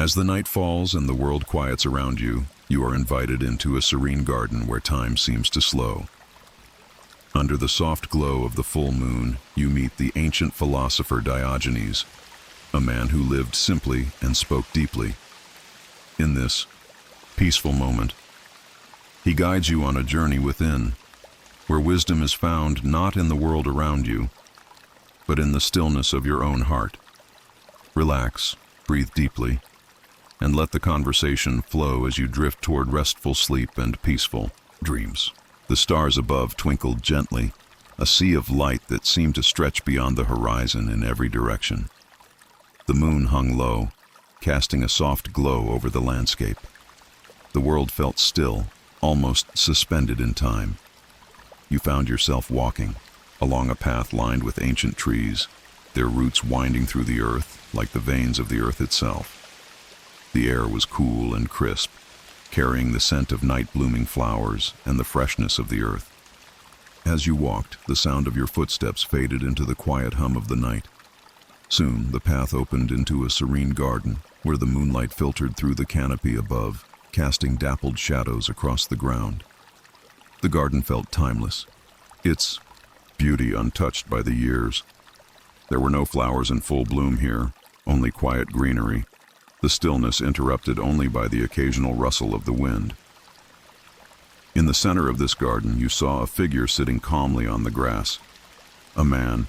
As the night falls and the world quiets around you, you are invited into a serene garden where time seems to slow. Under the soft glow of the full moon, you meet the ancient philosopher Diogenes, a man who lived simply and spoke deeply. In this peaceful moment, he guides you on a journey within, where wisdom is found not in the world around you, but in the stillness of your own heart. Relax, breathe deeply, and let the conversation flow as you drift toward restful sleep and peaceful dreams. The stars above twinkled gently, a sea of light that seemed to stretch beyond the horizon in every direction. The moon hung low, casting a soft glow over the landscape. The world felt still, almost suspended in time. You found yourself walking along a path lined with ancient trees, their roots winding through the earth like the veins of the earth itself. The air was cool and crisp, carrying the scent of night-blooming flowers and the freshness of the earth. As you walked, the sound of your footsteps faded into the quiet hum of the night. Soon, the path opened into a serene garden, where the moonlight filtered through the canopy above, casting dappled shadows across the ground. The garden felt timeless, its beauty untouched by the years. There were no flowers in full bloom here, only quiet greenery, the stillness interrupted only by the occasional rustle of the wind. In the center of this garden, you saw a figure sitting calmly on the grass, a man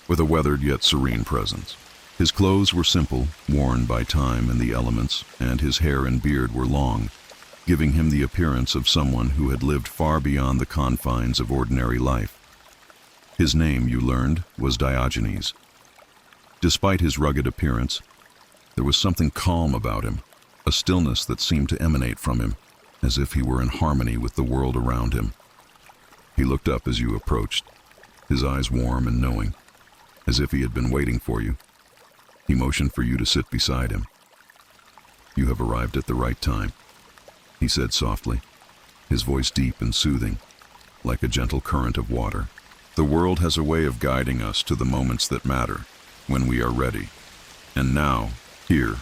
with a weathered yet serene presence. His clothes were simple, worn by time and the elements, and his hair and beard were long, giving him the appearance of someone who had lived far beyond the confines of ordinary life. His name, you learned, was Diogenes. Despite his rugged appearance, there was something calm about him, a stillness that seemed to emanate from him, as if he were in harmony with the world around him. He looked up as you approached, his eyes warm and knowing, as if he had been waiting for you. He motioned for you to sit beside him. "You have arrived at the right time," he said softly, his voice deep and soothing, like a gentle current of water. "The world has a way of guiding us to the moments that matter, when we are ready. And now, here,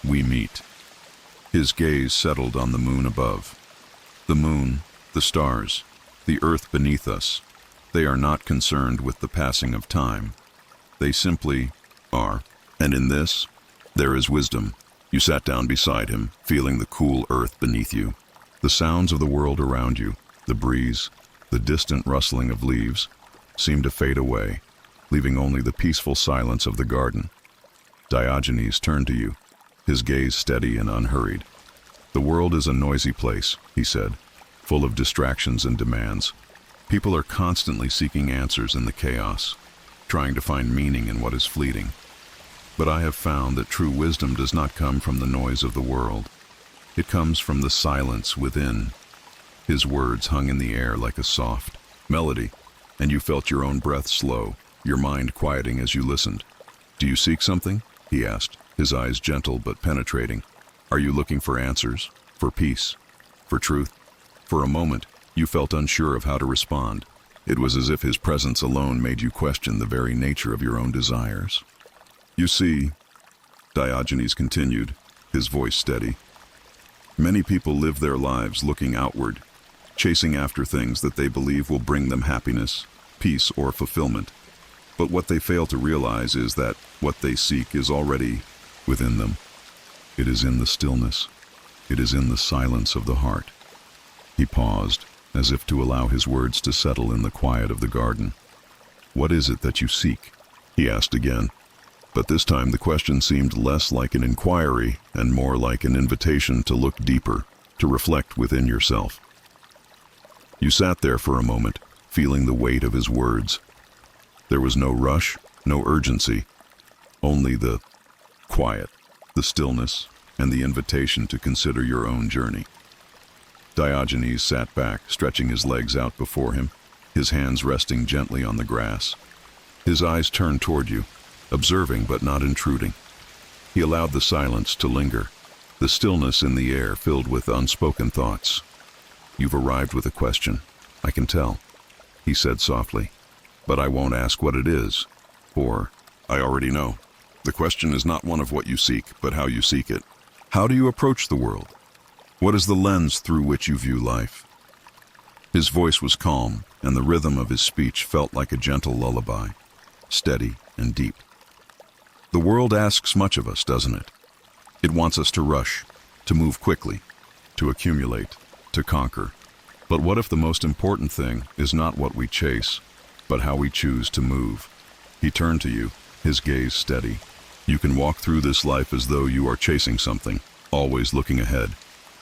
we meet." His gaze settled on the moon above. The moon, the stars, the earth beneath us, they are not concerned with the passing of time. They simply are. And in this, there is wisdom. You sat down beside him, feeling the cool earth beneath you. The sounds of the world around you, the breeze, the distant rustling of leaves, seemed to fade away, leaving only the peaceful silence of the garden. Diogenes turned to you, his gaze steady and unhurried. "The world is a noisy place," he said, "full of distractions and demands. People are constantly seeking answers in the chaos, trying to find meaning in what is fleeting. But I have found that true wisdom does not come from the noise of the world. It comes from the silence within." His words hung in the air like a soft melody, and you felt your own breath slow, your mind quieting as you listened. "Do you seek something?" he asked, his eyes gentle but penetrating. "Are you looking for answers, for peace, for truth?" For a moment, you felt unsure of how to respond. It was as if his presence alone made you question the very nature of your own desires. "You see," Diogenes continued, his voice steady, "many people live their lives looking outward, chasing after things that they believe will bring them happiness, peace, or fulfillment. But what they fail to realize is that what they seek is already within them. It is in the stillness. It is in the silence of the heart." He paused, as if to allow his words to settle in the quiet of the garden. "What is it that you seek?" he asked again. But this time the question seemed less like an inquiry and more like an invitation to look deeper, to reflect within yourself. You sat there for a moment, feeling the weight of his words. There was no rush, no urgency, only the quiet, the stillness, and the invitation to consider your own journey. Diogenes sat back, stretching his legs out before him, his hands resting gently on the grass. His eyes turned toward you, observing but not intruding. He allowed the silence to linger, the stillness in the air filled with unspoken thoughts. "You've arrived with a question, I can tell," he said softly. "But I won't ask what it is, for I already know. The question is not one of what you seek, but how you seek it. How do you approach the world? What is the lens through which you view life? His voice was calm, and the rhythm of his speech felt like a gentle lullaby, steady and deep. The world asks much of us, doesn't it? It wants us to rush, to move quickly, to accumulate, to conquer. But what if the most important thing is not what we chase, but how we choose to move? He turned to you, his gaze steady. You can walk through this life as though you are chasing something, always looking ahead.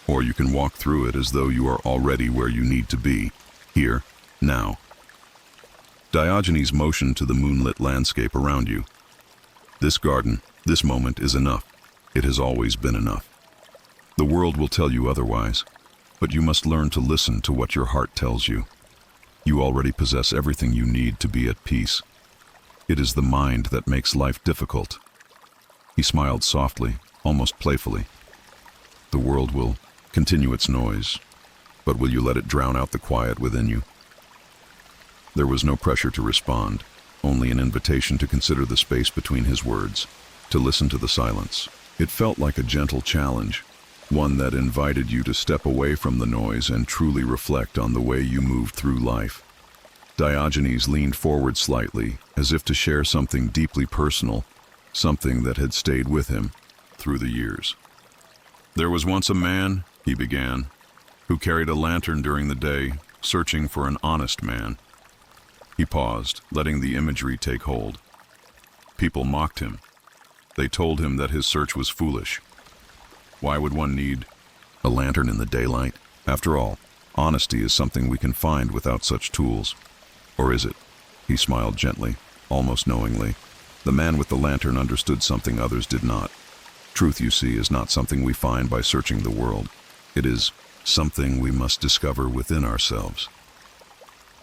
Or you can walk through it as though you are already where you need to be, here, now. Diogenes motioned to the moonlit landscape around you. This garden, this moment is enough. It has always been enough. The world will tell you otherwise, but you must learn to listen to what your heart tells you. You already possess everything you need to be at peace. It is the mind that makes life difficult. He smiled softly, almost playfully. The world will continue its noise, but will you let it drown out the quiet within you? There was no pressure to respond, only an invitation to consider the space between his words, to listen to the silence. It felt like a gentle challenge, one that invited you to step away from the noise and truly reflect on the way you moved through life. Diogenes leaned forward slightly, as if to share something deeply personal, something that had stayed with him through the years. There was once a man, he began, who carried a lantern during the day, searching for an honest man. He paused, letting the imagery take hold. People mocked him. They told him that his search was foolish. Why would one need a lantern in the daylight? After all, honesty is something we can find without such tools. Or is it? He smiled gently, almost knowingly. The man with the lantern understood something others did not. Truth, you see, is not something we find by searching the world. It is something we must discover within ourselves.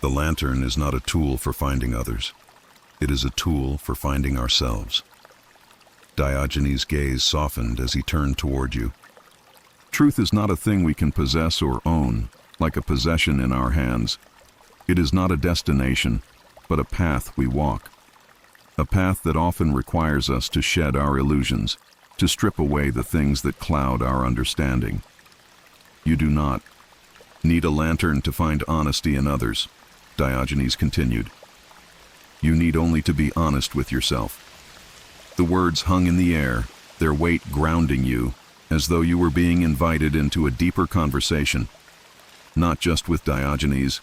The lantern is not a tool for finding others. It is a tool for finding ourselves. Diogenes' gaze softened as he turned toward you. Truth is not a thing we can possess or own, like a possession in our hands. It is not a destination, but a path we walk. A path that often requires us to shed our illusions, to strip away the things that cloud our understanding. You do not need a lantern to find honesty in others, Diogenes continued. You need only to be honest with yourself. The words hung in the air, their weight grounding you, as though you were being invited into a deeper conversation, not just with Diogenes,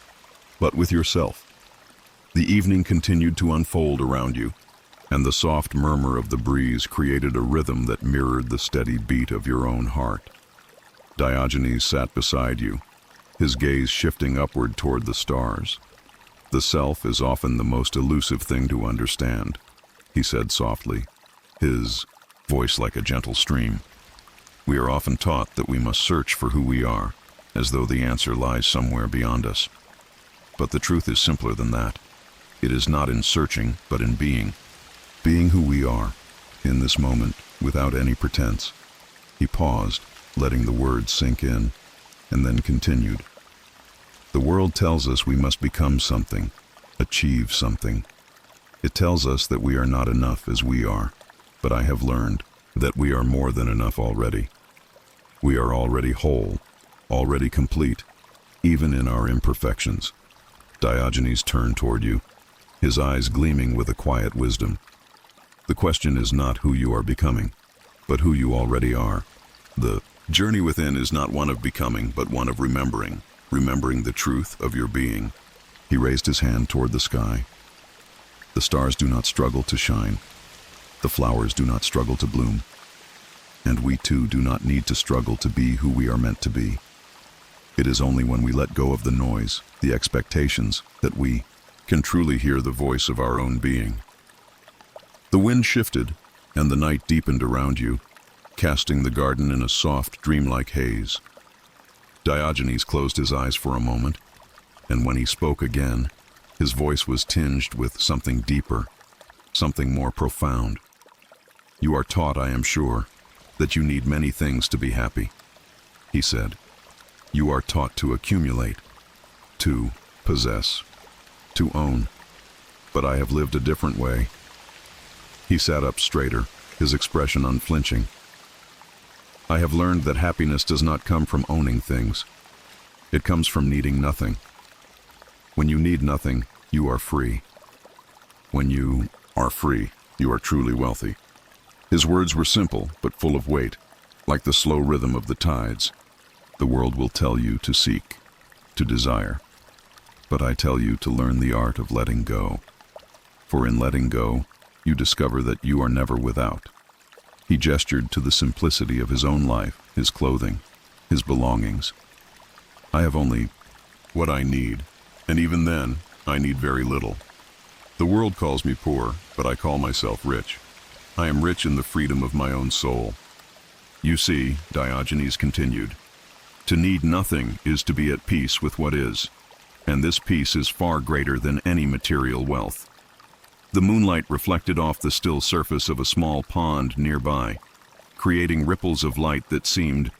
but with yourself. The evening continued to unfold around you, and the soft murmur of the breeze created a rhythm that mirrored the steady beat of your own heart. Diogenes sat beside you, his gaze shifting upward toward the stars. The self is often the most elusive thing to understand, he said softly, his voice like a gentle stream. We are often taught that we must search for who we are, as though the answer lies somewhere beyond us. But the truth is simpler than that. It is not in searching, but in being. Being who we are, in this moment, without any pretense. He paused, letting the words sink in, and then continued. The world tells us we must become something, achieve something. It tells us that we are not enough as we are, but I have learned that we are more than enough already. We are already whole, already complete, even in our imperfections. Diogenes turned toward you, his eyes gleaming with a quiet wisdom. The question is not who you are becoming, but who you already are. The journey within is not one of becoming, but one of remembering the truth of your being. He raised his hand toward the sky. The stars do not struggle to shine. The flowers do not struggle to bloom. And we too do not need to struggle to be who we are meant to be. It is only when we let go of the noise, the expectations, that we can truly hear the voice of our own being. The wind shifted, and the night deepened around you, casting the garden in a soft, dreamlike haze. Diogenes closed his eyes for a moment, and when he spoke again, his voice was tinged with something deeper, something more profound. You are taught, I am sure, that you need many things to be happy, he said. You are taught to accumulate, to possess, to own. But I have lived a different way. He sat up straighter, his expression unflinching. I have learned that happiness does not come from owning things. It comes from needing nothing. When you need nothing, you are free. When you are free, you are truly wealthy. His words were simple, but full of weight, like the slow rhythm of the tides. The world will tell you to seek, to desire. But I tell you to learn the art of letting go. For in letting go, you discover that you are never without. He gestured to the simplicity of his own life, his clothing, his belongings. I have only what I need, and even then, I need very little. The world calls me poor, but I call myself rich. I am rich in the freedom of my own soul. You see, Diogenes continued, to need nothing is to be at peace with what is, and this peace is far greater than any material wealth. The moonlight reflected off the still surface of a small pond nearby, creating ripples of light that seemed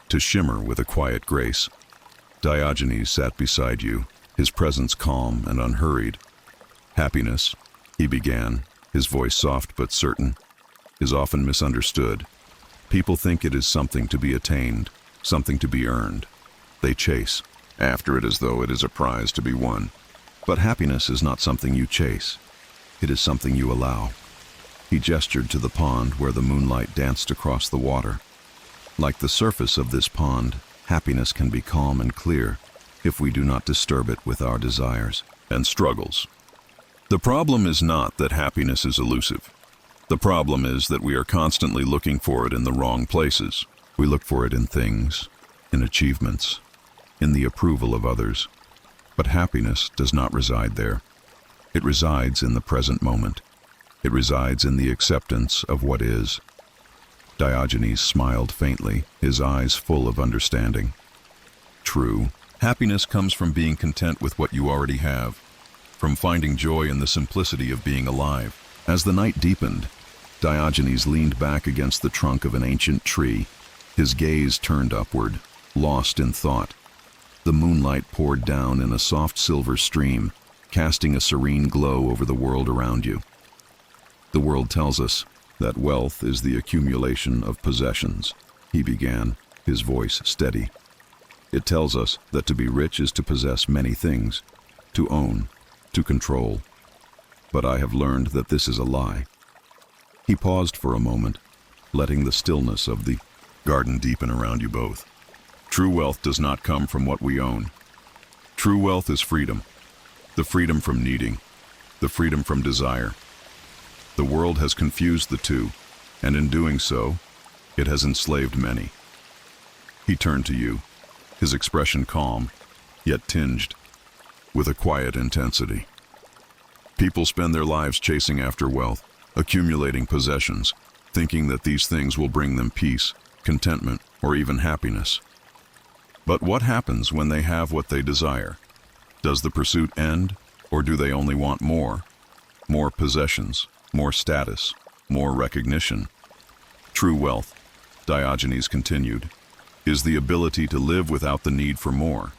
to shimmer with a quiet grace. Diogenes sat beside you, his presence calm and unhurried. Happiness, he began, his voice soft but certain, is often misunderstood. People think it is something to be attained, something to be earned. They chase after it as though it is a prize to be won. But happiness is not something you chase. It is something you allow. He gestured to the pond where the moonlight danced across the water. Like the surface of this pond, happiness can be calm and clear if we do not disturb it with our desires and struggles. The problem is not that happiness is elusive. The problem is that we are constantly looking for it in the wrong places. We look for it in things, in achievements, in the approval of others. But happiness does not reside there. It resides in the present moment. It resides in the acceptance of what is. Diogenes smiled faintly, his eyes full of understanding. True, happiness comes from being content with what you already have, from finding joy in the simplicity of being alive. As the night deepened, Diogenes leaned back against the trunk of an ancient tree, his gaze turned upward, lost in thought. The moonlight poured down in a soft silver stream, casting a serene glow over the world around you. The world tells us that wealth is the accumulation of possessions, he began, his voice steady. It tells us that to be rich is to possess many things, to own, to control. But I have learned that this is a lie. He paused for a moment, letting the stillness of the garden deepen around you both. True wealth does not come from what we own. True wealth is freedom. The freedom from needing, the freedom from desire. The world has confused the two, and in doing so, it has enslaved many. He turned to you, his expression calm, yet tinged with a quiet intensity. People spend their lives chasing after wealth, accumulating possessions, thinking that these things will bring them peace, contentment, or even happiness. But what happens when they have what they desire? Does the pursuit end, or do they only want more? More possessions, more status, more recognition. True wealth, Diogenes continued, is the ability to live without the need for more.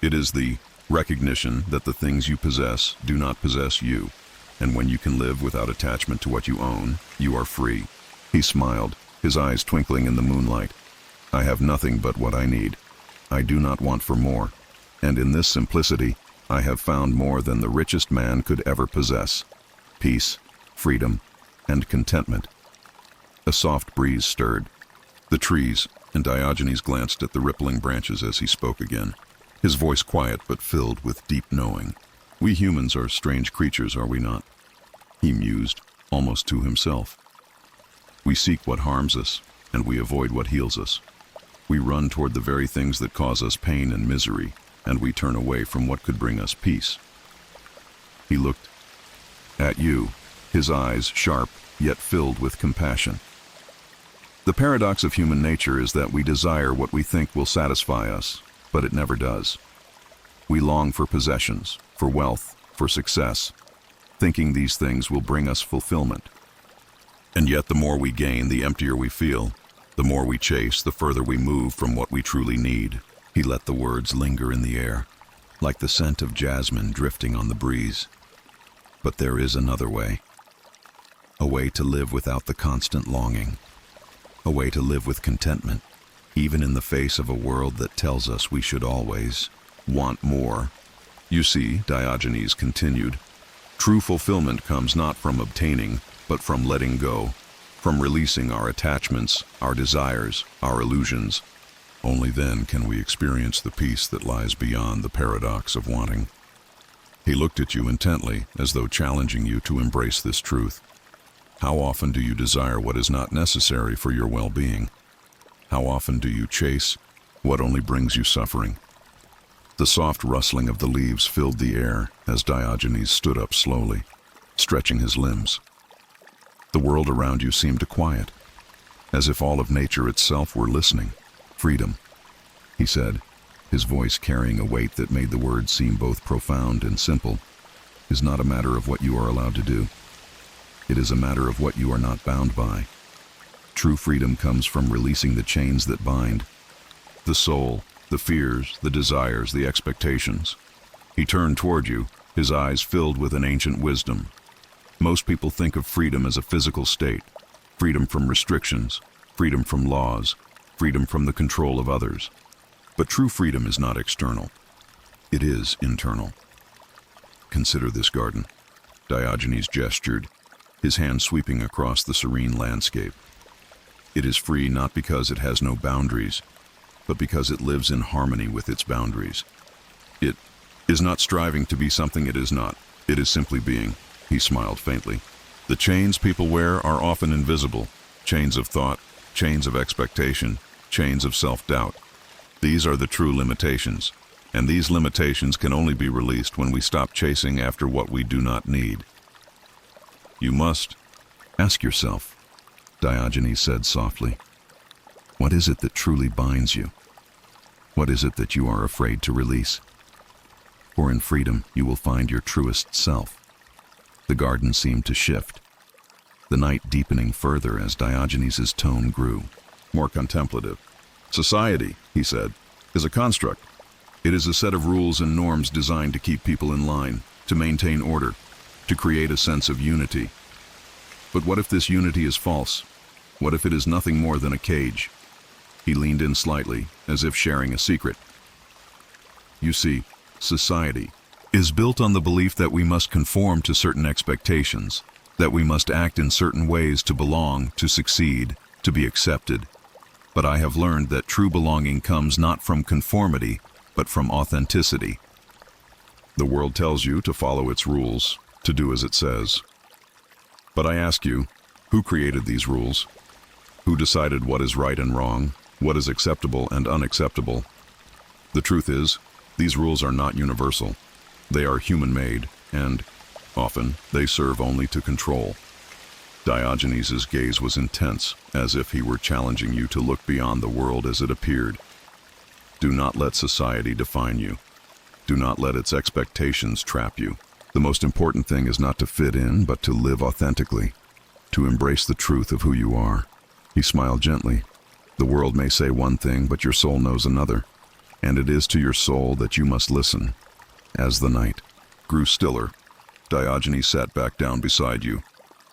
It is the recognition that the things you possess do not possess you, and when you can live without attachment to what you own, you are free. He smiled, his eyes twinkling in the moonlight. I have nothing but what I need. I do not want for more. And in this simplicity, I have found more than the richest man could ever possess: peace, freedom, and contentment. A soft breeze stirred the trees, and Diogenes glanced at the rippling branches as he spoke again, his voice quiet but filled with deep knowing. We humans are strange creatures, are we not? He mused, almost to himself. We seek what harms us, and we avoid what heals us. We run toward the very things that cause us pain and misery, and we turn away from what could bring us peace. He looked at you, his eyes sharp, yet filled with compassion. The paradox of human nature is that we desire what we think will satisfy us, but it never does. We long for possessions, for wealth, for success, thinking these things will bring us fulfillment. And yet the more we gain, the emptier we feel. The more we chase, the further we move from what we truly need. He let the words linger in the air, like the scent of jasmine drifting on the breeze. But there is another way. A way to live without the constant longing. a way to live with contentment, even in the face of a world that tells us we should always want more. You see, Diogenes continued, true fulfillment comes not from obtaining, but from letting go, from releasing our attachments, our desires, our illusions. Only then can we experience the peace that lies beyond the paradox of wanting. He looked at you intently, as though challenging you to embrace this truth. How often do you desire what is not necessary for your well-being? How often do you chase what only brings you suffering? The soft rustling of the leaves filled the air as Diogenes stood up slowly, stretching his limbs. The world around you seemed to quiet, as if all of nature itself were listening. Freedom, he said, his voice carrying a weight that made the words seem both profound and simple, is not a matter of what you are allowed to do. It is a matter of what you are not bound by. True freedom comes from releasing the chains that bind the soul, the fears, the desires, the expectations. He turned toward you, his eyes filled with an ancient wisdom. Most people think of freedom as a physical state, freedom from restrictions, freedom from laws, freedom from the control of others. But true freedom is not external. It is internal. Consider this garden. Diogenes gestured, his hand sweeping across the serene landscape. It is free not because it has no boundaries, but because it lives in harmony with its boundaries. It is not striving to be something it is not. It is simply being. He smiled faintly. The chains people wear are often invisible. Chains of thought, chains of expectation, chains of self-doubt. These are the true limitations, and these limitations can only be released when we stop chasing after what we do not need. You must ask yourself, Diogenes said softly, what is it that truly binds you? What is it that you are afraid to release? For in freedom you will find your truest self. The garden seemed to shift, the night deepening further as Diogenes' tone grew, more contemplative. Society, he said, is a construct. It is a set of rules and norms designed to keep people in line, to maintain order, to create a sense of unity. But what if this unity is false? What if it is nothing more than a cage? He leaned in slightly, as if sharing a secret. You see, society is built on the belief that we must conform to certain expectations, that we must act in certain ways to belong, to succeed, to be accepted. But I have learned that true belonging comes not from conformity, but from authenticity. The world tells you to follow its rules, to do as it says. But I ask you, who created these rules? Who decided what is right and wrong, what is acceptable and unacceptable? The truth is, these rules are not universal. They are human-made, and, often, they serve only to control. Diogenes' gaze was intense, as if he were challenging you to look beyond the world as it appeared. Do not let society define you. Do not let its expectations trap you. The most important thing is not to fit in, but to live authentically, to embrace the truth of who you are. He smiled gently. The world may say one thing, but your soul knows another, and it is to your soul that you must listen. As the night grew stiller, Diogenes sat back down beside you,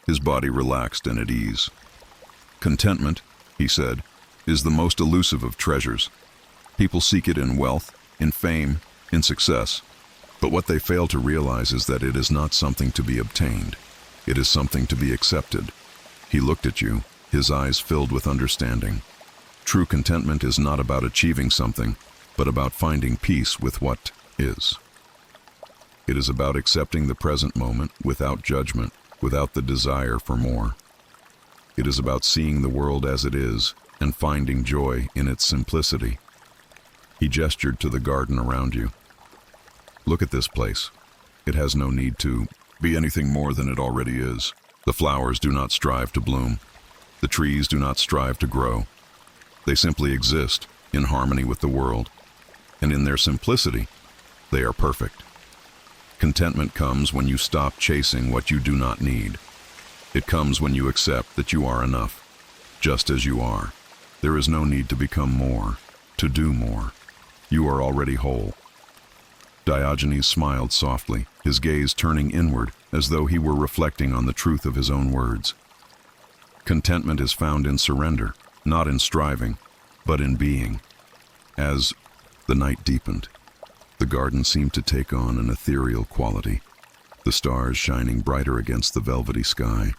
his body relaxed and at ease. Contentment, he said, is the most elusive of treasures. People seek it in wealth, in fame, in success. But what they fail to realize is that it is not something to be obtained. It is something to be accepted. He looked at you, his eyes filled with understanding. True contentment is not about achieving something, but about finding peace with what is. It is about accepting the present moment without judgment, without the desire for more. It is about seeing the world as it is and finding joy in its simplicity. He gestured to the garden around you. Look at this place. It has no need to be anything more than it already is. The flowers do not strive to bloom. The trees do not strive to grow. They simply exist in harmony with the world. And in their simplicity, they are perfect. Contentment comes when you stop chasing what you do not need. It comes when you accept that you are enough, just as you are. There is no need to become more, to do more. You are already whole. Diogenes smiled softly, his gaze turning inward as though he were reflecting on the truth of his own words. Contentment is found in surrender, not in striving, but in being. As the night deepened, the garden seemed to take on an ethereal quality, the stars shining brighter against the velvety sky.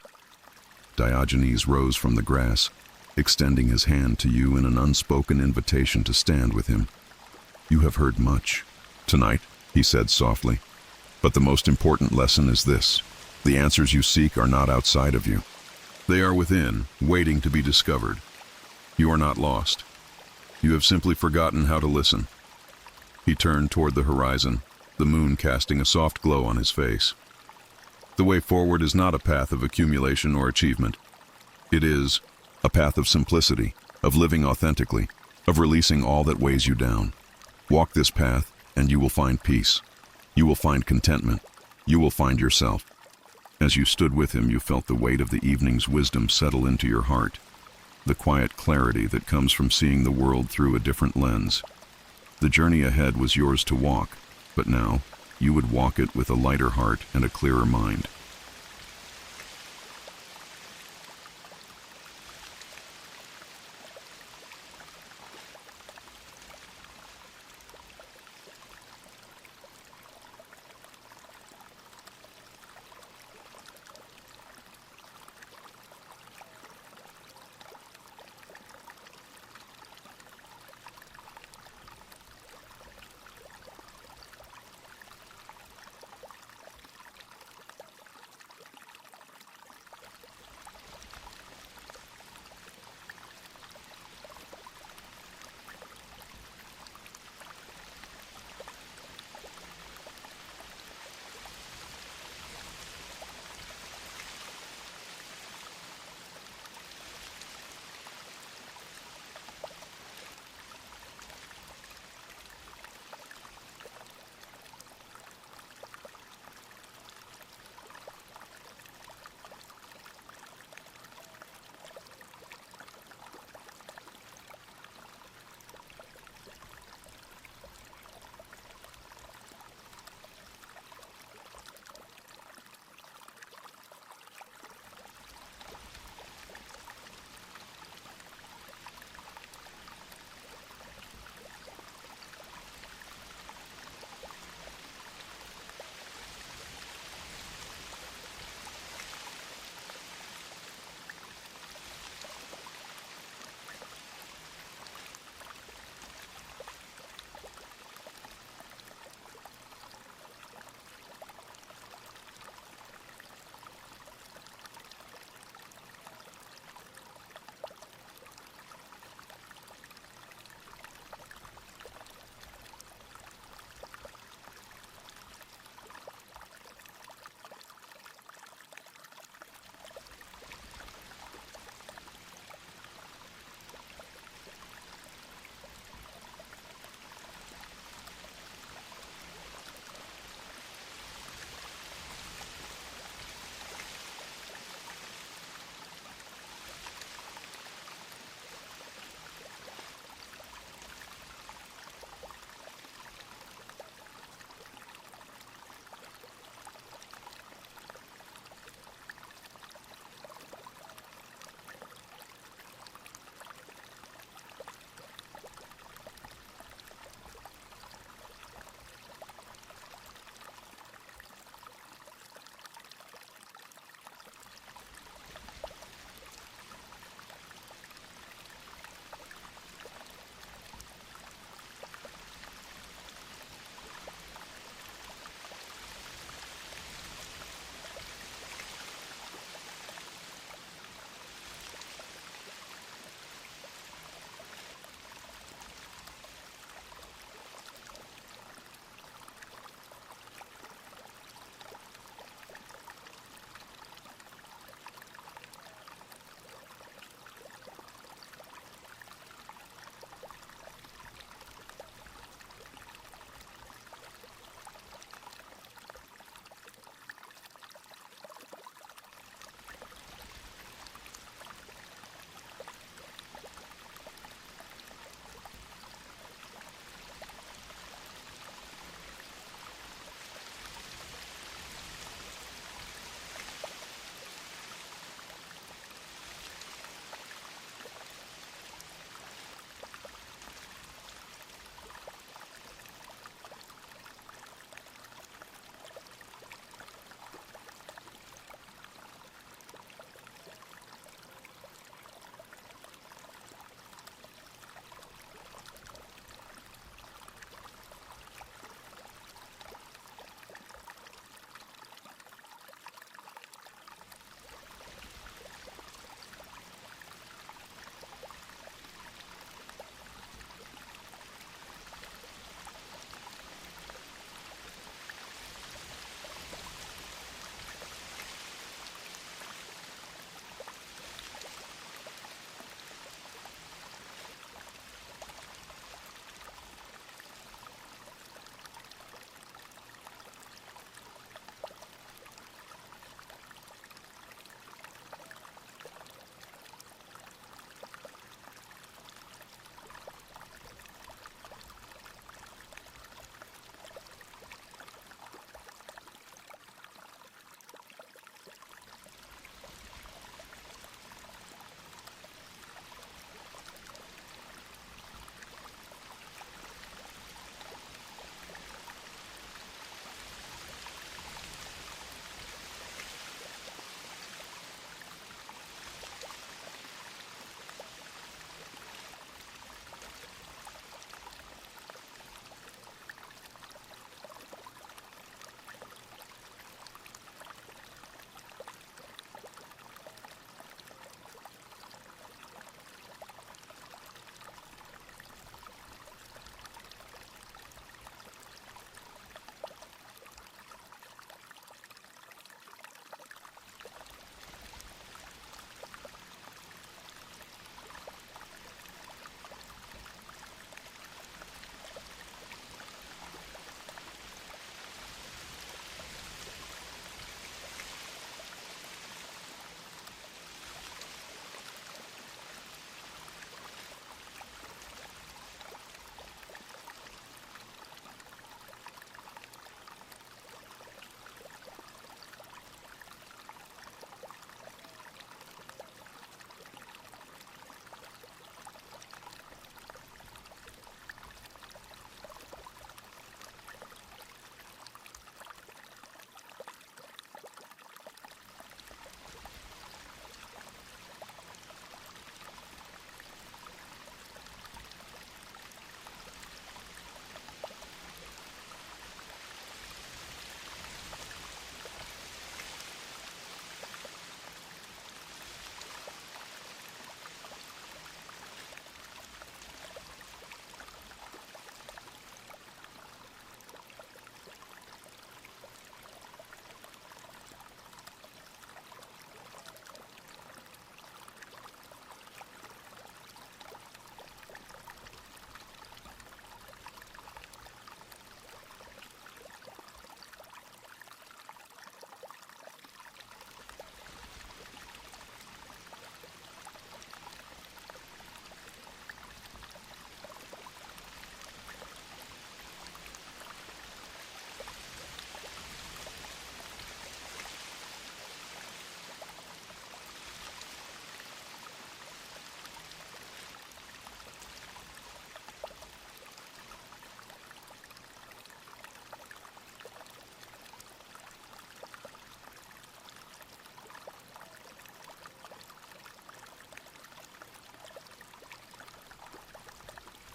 Diogenes rose from the grass, extending his hand to you in an unspoken invitation to stand with him. "You have heard much tonight," he said softly, "but the most important lesson is this. The answers you seek are not outside of you. They are within, waiting to be discovered. You are not lost. You have simply forgotten how to listen." He turned toward the horizon, the moon casting a soft glow on his face. The way forward is not a path of accumulation or achievement. It is a path of simplicity, of living authentically, of releasing all that weighs you down. Walk this path, and you will find peace. You will find contentment. You will find yourself. As you stood with him, you felt the weight of the evening's wisdom settle into your heart, the quiet clarity that comes from seeing the world through a different lens. The journey ahead was yours to walk, but now you would walk it with a lighter heart and a clearer mind.